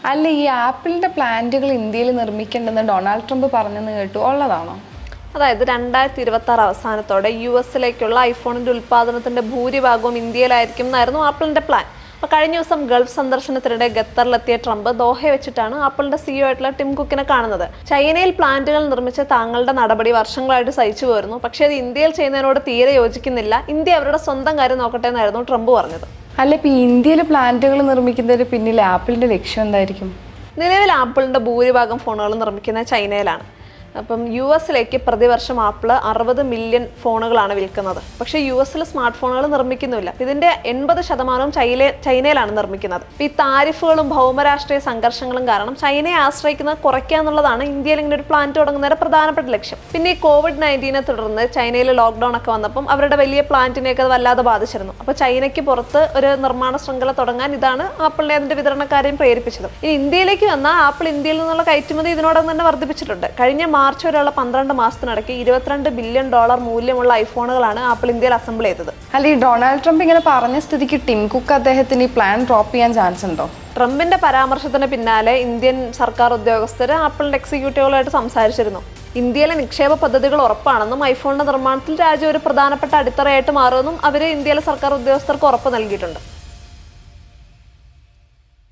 അല്ല, ഈ ആപ്പിളിന്റെ പ്ലാന്റുകൾ ഇന്ത്യയിൽ നിർമ്മിക്കേണ്ടെന്ന് ഡൊണാൾഡ് ട്രംപ് പറഞ്ഞെന്ന് കേട്ടു, ഉള്ളതാണോ? അതായത് 2026 അവസാനത്തോടെ US-ലേക്കുള്ള ഐഫോണിന്റെ ഉൽപ്പാദനത്തിന്റെ ഭൂരിഭാഗവും ഇന്ത്യയിലായിരിക്കും എന്നായിരുന്നു ആപ്പിളിന്റെ പ്ലാൻ. അപ്പോൾ കഴിഞ്ഞ ദിവസം ഗൾഫ് സന്ദർശനത്തിനിടെ ഖത്തറിലെത്തിയ ട്രംപ് ദോഹയെ വെച്ചിട്ടാണ് ആപ്പിളിന്റെ CEO ആയിട്ടുള്ള ടിം കുക്കിനെ കാണുന്നത്. ചൈനയിൽ പ്ലാന്റുകൾ നിർമ്മിച്ച താങ്കളുടെ നടപടി വർഷങ്ങളായിട്ട് സഹിച്ചു പോരുന്നു, പക്ഷേ അത് ഇന്ത്യയിൽ ചെയ്യുന്നതിനോട് തീരെ യോജിക്കുന്നില്ല, ഇന്ത്യ അവരുടെ സ്വന്തം കാര്യം നോക്കട്ടെ എന്നായിരുന്നു ട്രംപ് പറഞ്ഞത്. അല്ല, ഇപ്പൊ ഇന്ത്യയിൽ പ്ലാന്റുകൾ നിർമ്മിക്കുന്നതിന് പിന്നിൽ ആപ്പിളിന്റെ ലക്ഷ്യം എന്തായിരിക്കും? നിലവിൽ ആപ്പിളിന്റെ ഭൂരിഭാഗം ഫോണുകൾ നിർമ്മിക്കുന്നത് ചൈനയിലാണ്. അപ്പം US-ലേക്ക് പ്രതിവർഷം ആപ്പിൾ 60 മില്യൺ ഫോണുകളാണ് വിൽക്കുന്നത്. പക്ഷേ US-ൽ സ്മാർട്ട് ഫോണുകൾ നിർമ്മിക്കുന്നില്ല. ഇതിന്റെ 80% ചൈനയിലാണ് നിർമ്മിക്കുന്നത്. ഈ താരിഫുകളും ഭൗമരാഷ്ട്രീയ സംഘർഷങ്ങളും കാരണം ചൈനയെ ആശ്രയിക്കുന്നത് കുറയ്ക്കുക എന്നുള്ളതാണ് ഇന്ത്യയിൽ ഇങ്ങനെ ഒരു പ്ലാന്റ് തുടങ്ങുന്നതിന്റെ പ്രധാനപ്പെട്ട ലക്ഷ്യം. പിന്നെ ഈ COVID-19 തുടർന്ന് ചൈനയിൽ ലോക്ക്ഡൌൺ ഒക്കെ വന്നപ്പം അവരുടെ വലിയ പ്ലാന്റിനെയൊക്കെ അത് വല്ലാതെ ബാധിച്ചിരുന്നു. അപ്പോൾ ചൈനയ്ക്ക് പുറത്ത് ഒരു നിർമ്മാണ ശൃംഖല തുടങ്ങാൻ ഇതാണ് ആപ്പിളിനെ അതിന്റെ വിതരണക്കാരെയും പ്രേരിപ്പിച്ചത്. ഇനി ഇന്ത്യയിലേക്ക് വന്നാൽ ആപ്പിൾ ഇന്ത്യയിൽ നിന്നുള്ള കയറ്റുമതി ഇതിനോടൊപ്പം തന്നെ വർദ്ധിപ്പിച്ചിട്ടുണ്ട്. കഴിഞ്ഞ മാർച്ച് വരെയുള്ള 12 മാസത്തിനിടയ്ക്ക് $22 ബില്യൺ മൂല്യമുള്ള ഐഫോണുകളാണ് ആപ്പിൾ ഇന്ത്യയിൽ അസംബിൾ ചെയ്തത്. അല്ല, ഈ ഡൊണാൾഡ് ട്രംപ് ഇങ്ങനെ പറഞ്ഞ സ്ഥിതിക്ക് ടിം കുക്ക് അദ്ദേഹത്തിന് ഈ പ്ലാൻ ഡ്രോപ്പ് ചെയ്യാൻ ചാൻസ് ഉണ്ടോ? ട്രംപിന്റെ പരാമർശത്തിന് പിന്നാലെ ഇന്ത്യൻ സർക്കാർ ഉദ്യോഗസ്ഥർ ആപ്പിളിന്റെ എക്സിക്യൂട്ടീവുകളായിട്ട് സംസാരിച്ചിരുന്നു. ഇന്ത്യയിലെ നിക്ഷേപ പദ്ധതികൾ ഉറപ്പാണെന്നും ഐഫോണിന്റെ നിർമ്മാണത്തിൽ രാജ്യം ഒരു പ്രധാനപ്പെട്ട അടിത്തറയായിട്ട് മാറുമെന്നും അവർ ഇന്ത്യയിലെ സർക്കാർ ഉദ്യോഗസ്ഥർക്ക് ഉറപ്പ് നൽകിയിട്ടുണ്ട്.